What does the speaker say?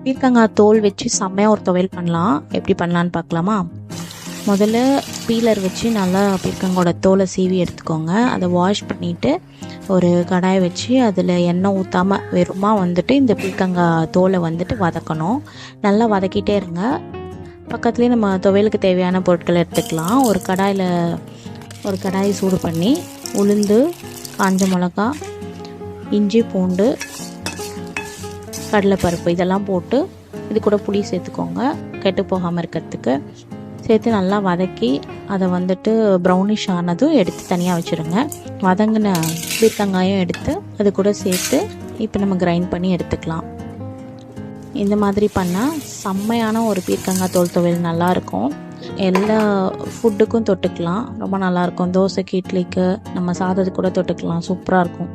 பீர்க்கங்காய் தோல் வச்சு செம்மையாக ஒரு துவையல் பண்ணலாம். எப்படி பண்ணலான்னு பார்க்கலாமா? முதல்ல பீலர் வச்சு நல்லா பீர்க்கங்காயோட தோலை சீவி எடுத்துக்கோங்க. அதை வாஷ் பண்ணிவிட்டு ஒரு கடாயை வச்சு அதில் எண்ணெய் ஊற்றாமல் வெறுமா வந்துட்டு இந்த பீர்க்கங்காய் தோலை வந்துட்டு வதக்கணும். நல்லா வதக்கிட்டே இருங்க. பக்கத்துலேயே நம்ம துவையலுக்கு தேவையான பொருட்களை எடுத்துக்கலாம். ஒரு கடாயை சூடு பண்ணி உளுந்து, காஞ்ச மிளகா, இஞ்சி, பூண்டு, கடலைப்பருப்பு இதெல்லாம் போட்டு இது கூட புளி சேர்த்துக்கோங்க, கெட்டு போகாமல் இருக்கிறதுக்கு. சேர்த்து நல்லா வதக்கி அதை வந்துட்டு ப்ரௌனிஷ் ஆனதும் எடுத்து தனியாக வச்சுருங்க. வதங்கின பீர்க்கங்காயும் எடுத்து அது கூட சேர்த்து இப்போ நம்ம கிரைண்ட் பண்ணி எடுத்துக்கலாம். இந்த மாதிரி பண்ணால் செம்மையான ஒரு பீர்க்கங்காய் தோல் துவையல் நல்லாயிருக்கும். எல்லா ஃபுட்டுக்கும் தொட்டுக்கலாம், ரொம்ப நல்லாயிருக்கும். தோசைக்கு, இட்லிக்கு, நம்ம சாதத்துக்கு கூட தொட்டுக்கலாம், சூப்பராக இருக்கும்.